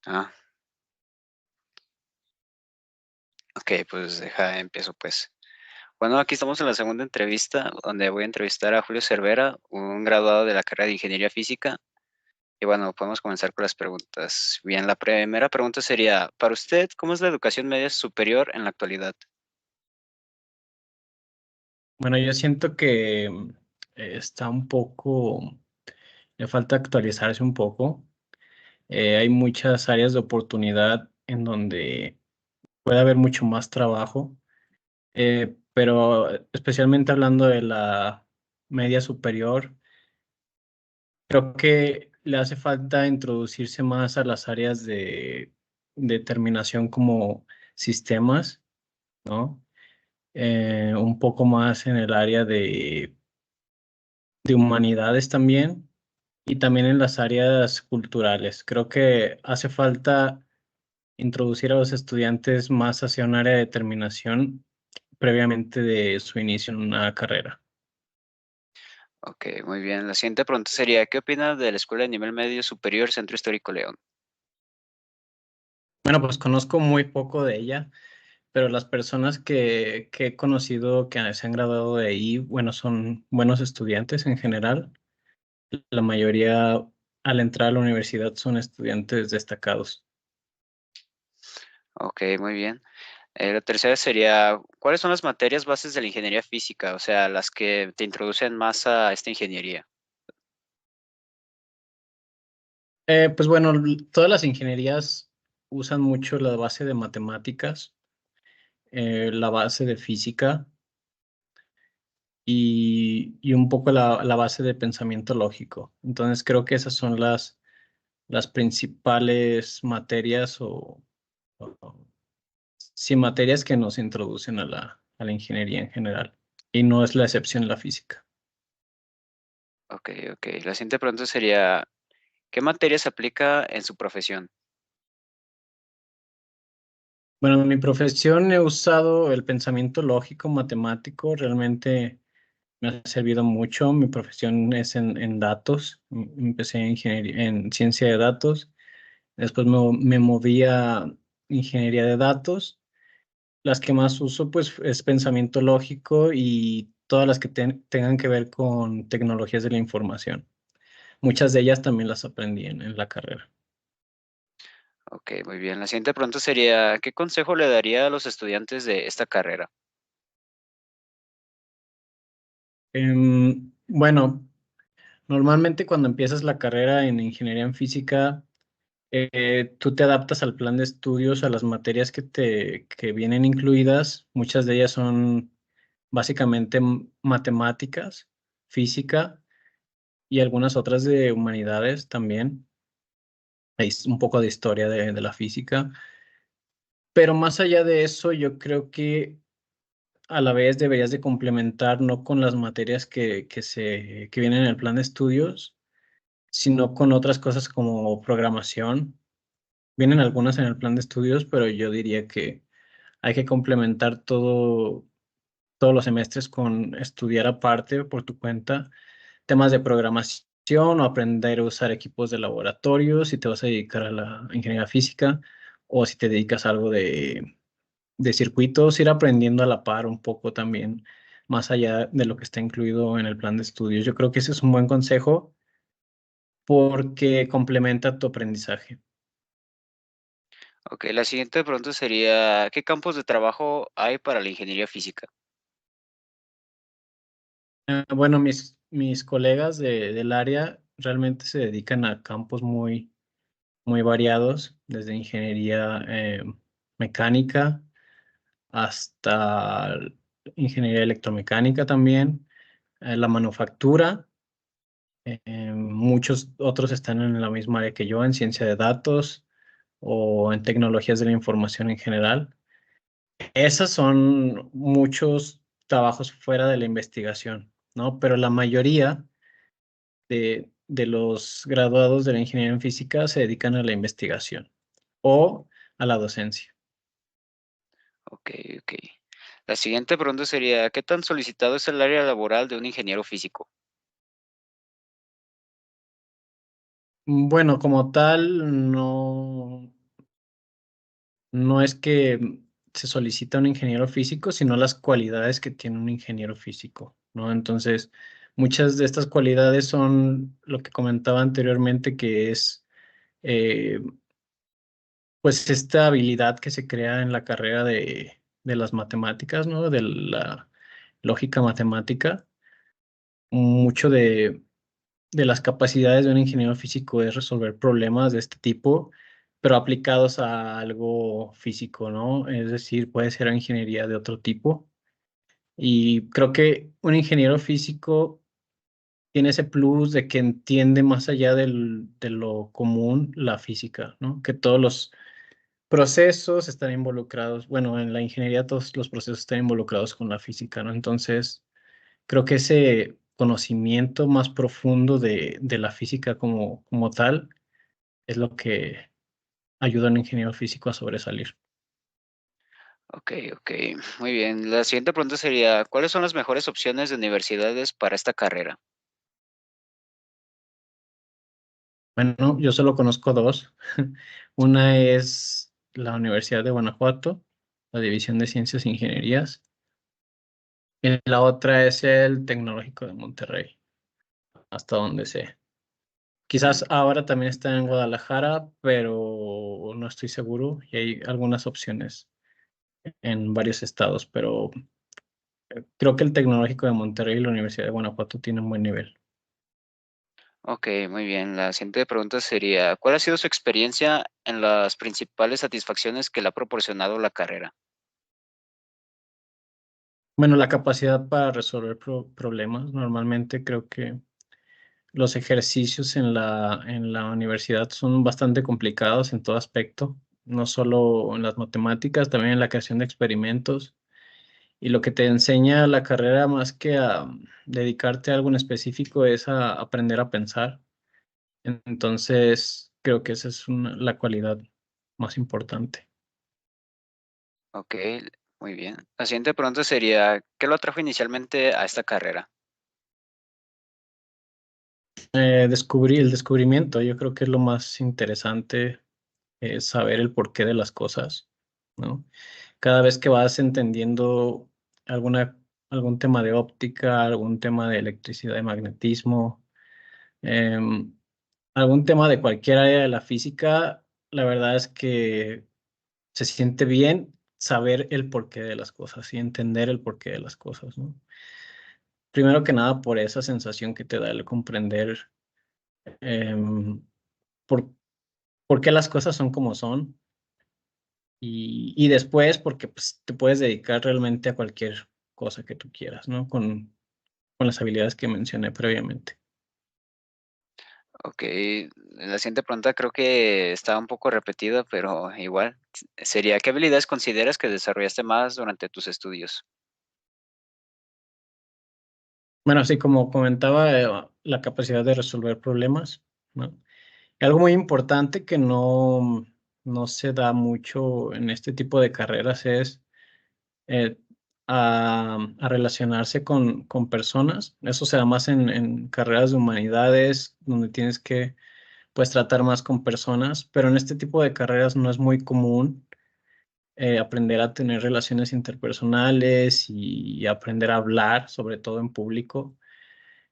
Ah, ok, pues empiezo pues. Bueno, aquí estamos en la segunda entrevista, donde voy a entrevistar a Julio Cervera, un graduado de la carrera de Ingeniería Física. Y bueno, podemos comenzar con las preguntas. Bien, la primera pregunta sería, para usted, ¿cómo es la educación media superior en la actualidad? Bueno, yo siento que está un poco, le falta actualizarse un poco. Hay muchas áreas de oportunidad en donde puede haber mucho más trabajo, pero especialmente hablando de la media superior, creo que le hace falta introducirse más a las áreas de determinación como sistemas, ¿no? Un poco más en el área de humanidades también y también en las áreas culturales. Creo que hace falta introducir a los estudiantes más hacia un área de determinación previamente de su inicio en una carrera. Ok, muy bien. La siguiente pregunta sería, ¿qué opina de la Escuela de Nivel Medio Superior Centro Histórico León? Bueno, pues conozco muy poco de ella, pero las personas que he conocido que se han graduado de ahí, bueno, son buenos estudiantes en general. La mayoría al entrar a la universidad son estudiantes destacados. Ok, muy bien. La tercera sería, ¿cuáles son las materias bases de la ingeniería física? O sea, las que te introducen más a esta ingeniería. Pues bueno, todas las ingenierías usan mucho la base de matemáticas, la base de física y un poco la base de pensamiento lógico. Entonces creo que esas son las principales materias o sí, materias que nos introducen a la ingeniería en general. Y no es la excepción la física. Ok, ok. La siguiente pregunta sería, ¿qué materia se aplica en su profesión? Bueno, en mi profesión he usado el pensamiento lógico, matemático, realmente me ha servido mucho. Mi profesión es en datos. Empecé en ingeniería, en ciencia de datos. Después me moví a ingeniería de datos. Las que más uso, pues, es pensamiento lógico y todas las que tengan que ver con tecnologías de la información. Muchas de ellas también las aprendí en la carrera. Ok, muy bien. La siguiente pregunta sería, ¿qué consejo le daría a los estudiantes de esta carrera? Bueno, normalmente cuando empiezas la carrera en ingeniería en física, tú te adaptas al plan de estudios, a las materias que vienen incluidas. Muchas de ellas son básicamente matemáticas, física y algunas otras de humanidades también. Hay un poco de historia de la física. Pero más allá de eso, yo creo que a la vez deberías de complementar no con las materias que vienen en el plan de estudios, sino con otras cosas como programación. Vienen algunas en el plan de estudios, pero yo diría que hay que complementar todos los semestres con estudiar aparte por tu cuenta temas de programación o aprender a usar equipos de laboratorio si te vas a dedicar a la ingeniería física o si te dedicas a algo de circuitos, ir aprendiendo a la par un poco también, más allá de lo que está incluido en el plan de estudios. Yo creo que ese es un buen consejo porque complementa tu aprendizaje. Ok, la siguiente pregunta sería, ¿qué campos de trabajo hay para la ingeniería física? Bueno, mis colegas del área realmente se dedican a campos muy variados, desde ingeniería mecánica hasta ingeniería electromecánica también, la manufactura. Muchos otros están en la misma área que yo, en ciencia de datos o en tecnologías de la información en general. Esas son muchos trabajos fuera de la investigación, ¿no? Pero la mayoría de los graduados de la ingeniería en física se dedican a la investigación o a la docencia. Ok, ok. La siguiente pregunta sería, ¿qué tan solicitado es el área laboral de un ingeniero físico? Bueno, como tal, no, no es que se solicita un ingeniero físico, sino las cualidades que tiene un ingeniero físico, ¿no? Entonces, muchas de estas cualidades son lo que comentaba anteriormente, que es eh, pues esta habilidad que se crea en la carrera de las matemáticas, ¿no? De la lógica matemática. Mucho de las capacidades de un ingeniero físico es resolver problemas de este tipo, pero aplicados a algo físico, ¿no? Es decir, puede ser ingeniería de otro tipo. Y creo que un ingeniero físico tiene ese plus de que entiende más allá de lo común la física, ¿no? Que todos los procesos están involucrados, bueno, en la ingeniería todos los procesos están involucrados con la física, ¿no? Entonces, creo que ese conocimiento más profundo de la física como tal es lo que ayuda a un ingeniero físico a sobresalir. Ok, ok, muy bien. La siguiente pregunta sería, ¿cuáles son las mejores opciones de universidades para esta carrera? Bueno, yo solo conozco dos. Una es la Universidad de Guanajuato, la División de Ciencias e Ingenierías, y la otra es el Tecnológico de Monterrey, hasta donde sé. Mm, Quizás ahora también está en Guadalajara, pero no estoy seguro y hay algunas opciones en varios estados, pero creo que el Tecnológico de Monterrey y la Universidad de Guanajuato tienen buen nivel. ok, muy bien. La siguiente pregunta sería, ¿cuál ha sido su experiencia en las principales satisfacciones que le ha proporcionado la carrera? Bueno, la capacidad para resolver problemas. Normalmente creo que los ejercicios en la universidad son bastante complicados en todo aspecto, no solo en las matemáticas, también en la creación de experimentos. Y lo que te enseña la carrera más que a dedicarte a algo en específico es a aprender a pensar. Entonces, creo que esa es la cualidad más importante. Ok, muy bien. La siguiente pregunta sería, ¿qué lo atrajo inicialmente a esta carrera? Descubrí el descubrimiento, yo creo que es lo más interesante, saber el porqué de las cosas, ¿no? Cada vez que vas entendiendo alguna, algún tema de óptica, algún tema de electricidad y magnetismo, em, algún tema de cualquier área de la física, la verdad es que se siente bien saber el porqué de las cosas y entender el porqué de las cosas, ¿no? Primero que nada por esa sensación que te da el comprender em, por, por qué las cosas son como son y después porque pues, te puedes dedicar realmente a cualquier cosa que tú quieras, ¿no? Con las habilidades que mencioné previamente. Ok, la siguiente pregunta creo que está un poco repetida, pero igual, sería, ¿qué habilidades consideras que desarrollaste más durante tus estudios? Bueno, así como comentaba, la capacidad de resolver problemas, ¿no? Algo muy importante que no se da mucho en este tipo de carreras es eh, a relacionarse con personas. Eso se da más en carreras de humanidades, donde tienes que pues, tratar más con personas, pero en este tipo de carreras no es muy común aprender a tener relaciones interpersonales y aprender a hablar, sobre todo en público.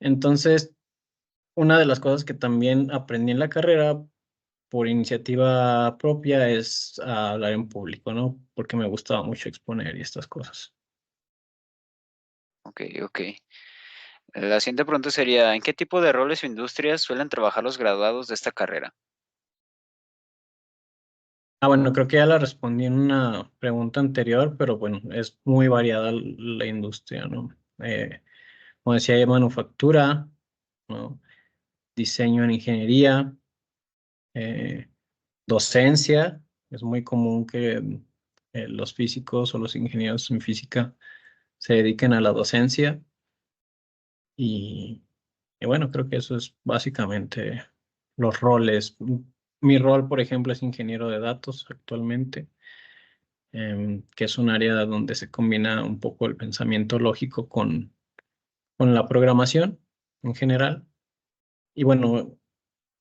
Entonces, una de las cosas que también aprendí en la carrera por iniciativa propia es a hablar en público, ¿no? Porque me gustaba mucho exponer y estas cosas. Ok, ok. La siguiente pregunta sería, ¿en qué tipo de roles o industrias suelen trabajar los graduados de esta carrera? Ah, bueno, creo que ya la respondí en una pregunta anterior, pero bueno, es muy variada la industria, ¿no? Como decía, hay manufactura, ¿no? Diseño en ingeniería, eh, docencia. Es muy común que los físicos o los ingenieros en física se dediquen a la docencia y, y bueno, creo que eso es básicamente los roles. Mi rol, por ejemplo, es ingeniero de datos actualmente, que es un área donde se combina un poco el pensamiento lógico con la programación en general. Y bueno,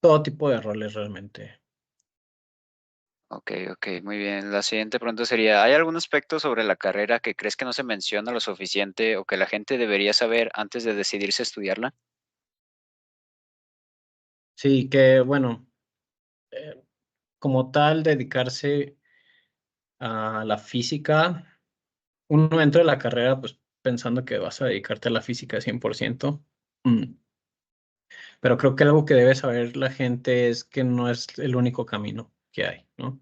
todo tipo de roles realmente. Ok, ok, muy bien. La siguiente pregunta sería, ¿hay algún aspecto sobre la carrera que crees que no se menciona lo suficiente o que la gente debería saber antes de decidirse a estudiarla? Sí, que bueno, eh, como tal, dedicarse a la física, uno entra a la carrera pues pensando que vas a dedicarte a la física 100%, pero creo que algo que debe saber la gente es que no es el único camino que hay, ¿no?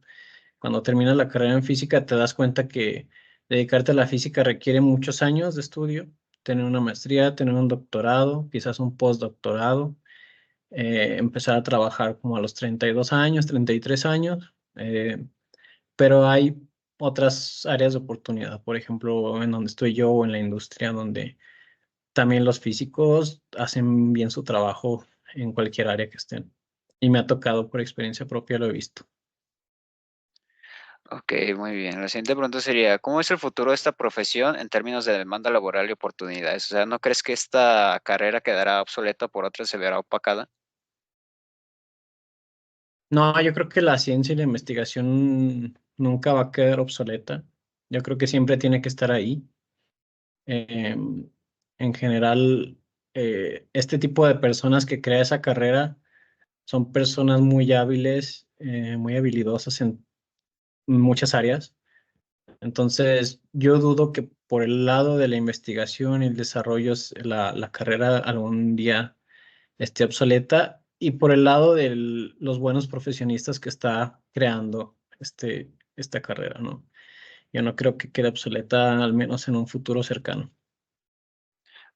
Cuando terminas la carrera en física te das cuenta que dedicarte a la física requiere muchos años de estudio, tener una maestría, tener un doctorado, quizás un postdoctorado, empezar a trabajar como a los 32 años, 33 años, pero hay otras áreas de oportunidad, por ejemplo, en donde estoy yo o en la industria, donde también los físicos hacen bien su trabajo en cualquier área que estén. Y me ha tocado por experiencia propia, lo he visto. Ok, muy bien. La siguiente pregunta sería, ¿cómo es el futuro de esta profesión en términos de demanda laboral y oportunidades? O sea, ¿no crees que esta carrera quedará obsoleta por otra, se verá opacada? No, yo creo que la ciencia y la investigación nunca va a quedar obsoleta. Yo creo que siempre tiene que estar ahí. Eh, en general, este tipo de personas que crea esa carrera son personas muy hábiles, muy habilidosas en muchas áreas. Entonces, yo dudo que por el lado de la investigación y el desarrollo la carrera algún día esté obsoleta y por el lado de los buenos profesionistas que está creando esta carrera, ¿no? Yo no creo que quede obsoleta, al menos en un futuro cercano.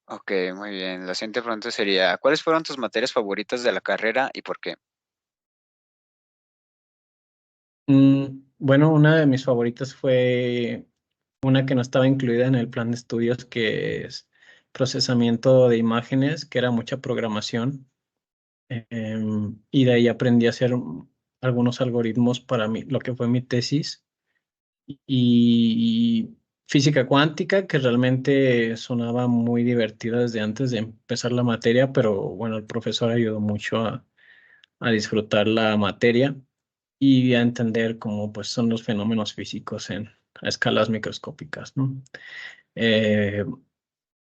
Ok, muy bien. La siguiente pregunta sería, ¿cuáles fueron tus materias favoritas de la carrera y por qué? Bueno, una de mis favoritas fue una que no estaba incluida en el plan de estudios, que es procesamiento de imágenes, que era mucha programación. Y de ahí aprendí a hacer algunos algoritmos para lo que fue mi tesis. Y física cuántica, que realmente sonaba muy divertida desde antes de empezar la materia, pero bueno, el profesor ayudó mucho a disfrutar la materia y a entender cómo pues, son los fenómenos físicos a escalas microscópicas, ¿no? Eh,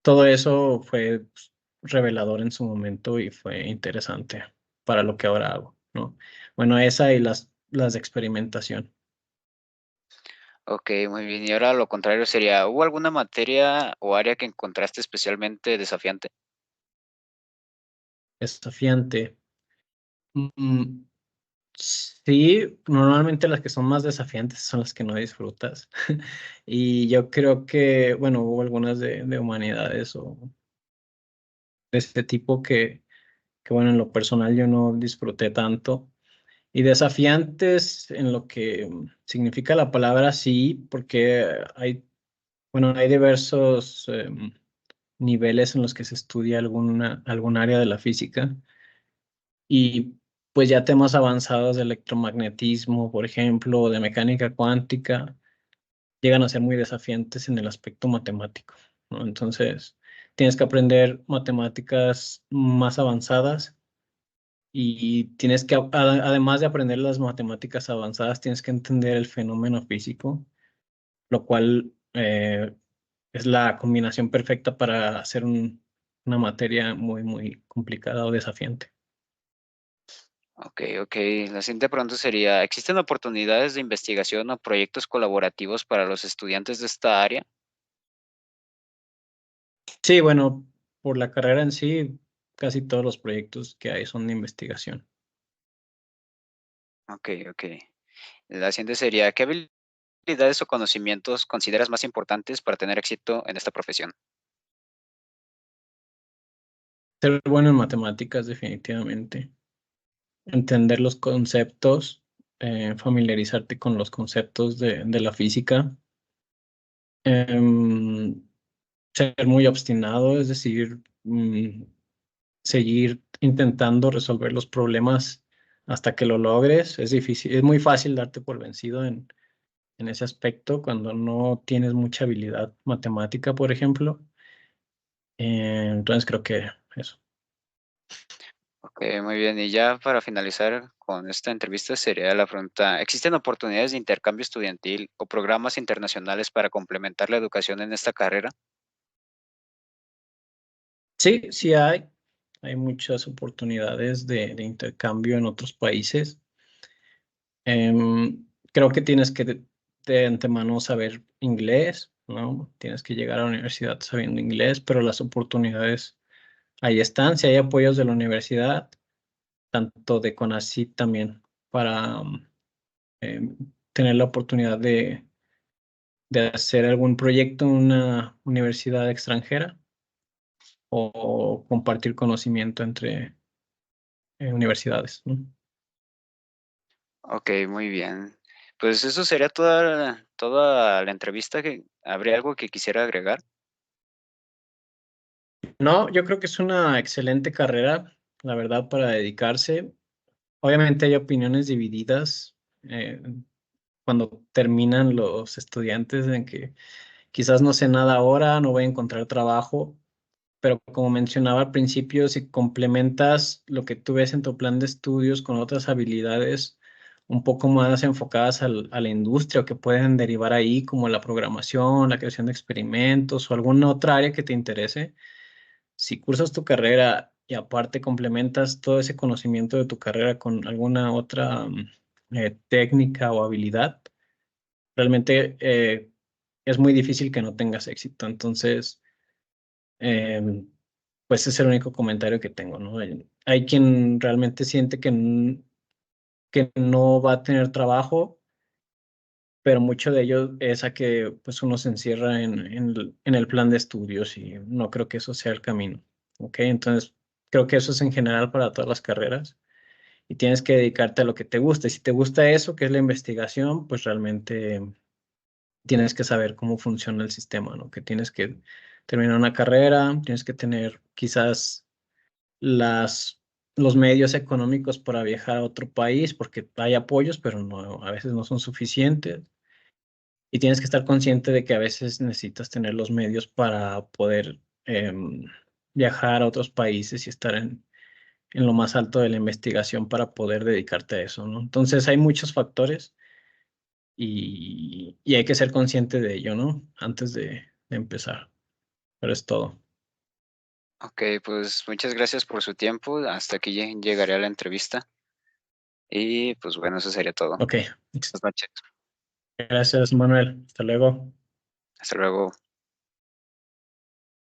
Todo eso fue pues, revelador en su momento y fue interesante para lo que ahora hago, ¿no? Bueno, esa y las de experimentación. Ok, muy bien. Y ahora lo contrario sería, ¿hubo alguna materia o área que encontraste especialmente desafiante? Desafiante. Mm, sí, normalmente las que son más desafiantes son las que no disfrutas. Y yo creo que, bueno, hubo algunas de humanidades o de este tipo que, bueno, en lo personal yo no disfruté tanto. Y desafiantes en lo que significa la palabra sí, porque hay diversos niveles en los que se estudia algún área de la física y pues ya temas avanzados de electromagnetismo, por ejemplo, o de mecánica cuántica, llegan a ser muy desafiantes en el aspecto matemático, ¿no? Entonces, tienes que aprender matemáticas más avanzadas y tienes que, además de aprender las matemáticas avanzadas, tienes que entender el fenómeno físico, lo cual es la combinación perfecta para hacer una materia muy, muy complicada o desafiante. Ok, ok. La siguiente pregunta sería, ¿existen oportunidades de investigación o proyectos colaborativos para los estudiantes de esta área? Sí, bueno, por la carrera en sí, casi todos los proyectos que hay son de investigación. Ok, ok. La siguiente sería, ¿qué habilidades o conocimientos consideras más importantes para tener éxito en esta profesión? Ser bueno en matemáticas, definitivamente. Entender los conceptos, familiarizarte con los conceptos de la física. Em, Ser muy obstinado, es decir, seguir intentando resolver los problemas hasta que lo logres. Es difícil, es muy fácil darte por vencido en ese aspecto cuando no tienes mucha habilidad matemática, por ejemplo. Entonces creo que eso. Ok, muy bien. Y ya para finalizar con esta entrevista sería la pregunta, ¿existen oportunidades de intercambio estudiantil o programas internacionales para complementar la educación en esta carrera? Sí, sí hay muchas oportunidades de intercambio en otros países. Creo que tienes que de antemano saber inglés, ¿no? Tienes que llegar a la universidad sabiendo inglés, pero las oportunidades ahí están. Si hay apoyos de la universidad, tanto de CONACYT también, para tener la oportunidad de hacer algún proyecto en una universidad extranjera o compartir conocimiento entre universidades, ¿no? Ok, muy bien. Pues eso sería toda la entrevista. ¿Habría algo que quisiera agregar? No, yo creo que es una excelente carrera, la verdad, para dedicarse. Obviamente hay opiniones divididas cuando terminan los estudiantes en que quizás no sé nada ahora, no voy a encontrar trabajo, pero como mencionaba al principio, si complementas lo que tú ves en tu plan de estudios con otras habilidades un poco más enfocadas a la industria o que pueden derivar ahí, como la programación, la creación de experimentos o alguna otra área que te interese, si cursas tu carrera y aparte complementas todo ese conocimiento de tu carrera con alguna otra técnica o habilidad, realmente es muy difícil que no tengas éxito. Entonces, em, pues ese es el único comentario que tengo, ¿no? Hay quien realmente siente que no va a tener trabajo, pero mucho de ello es a que pues uno se encierra en el plan de estudios y no creo que eso sea el camino, ¿ok? Entonces, creo que eso es en general para todas las carreras y tienes que dedicarte a lo que te gusta. Y si te gusta eso, que es la investigación, pues realmente tienes que saber cómo funciona el sistema, ¿no? Que tienes que terminar una carrera, tienes que tener quizás las, los medios económicos para viajar a otro país, porque hay apoyos, pero no, a veces no son suficientes. Y tienes que estar consciente de que a veces necesitas tener los medios para poder viajar a otros países y estar en lo más alto de la investigación para poder dedicarte a eso, ¿no? Entonces hay muchos factores y hay que ser consciente de ello, ¿no? Antes de empezar. Pero es todo. Ok, pues muchas gracias por su tiempo. Hasta aquí llegaré a la entrevista. Y pues bueno, eso sería todo. Ok. Buenas noches. Gracias, Manuel. Hasta luego. Hasta luego.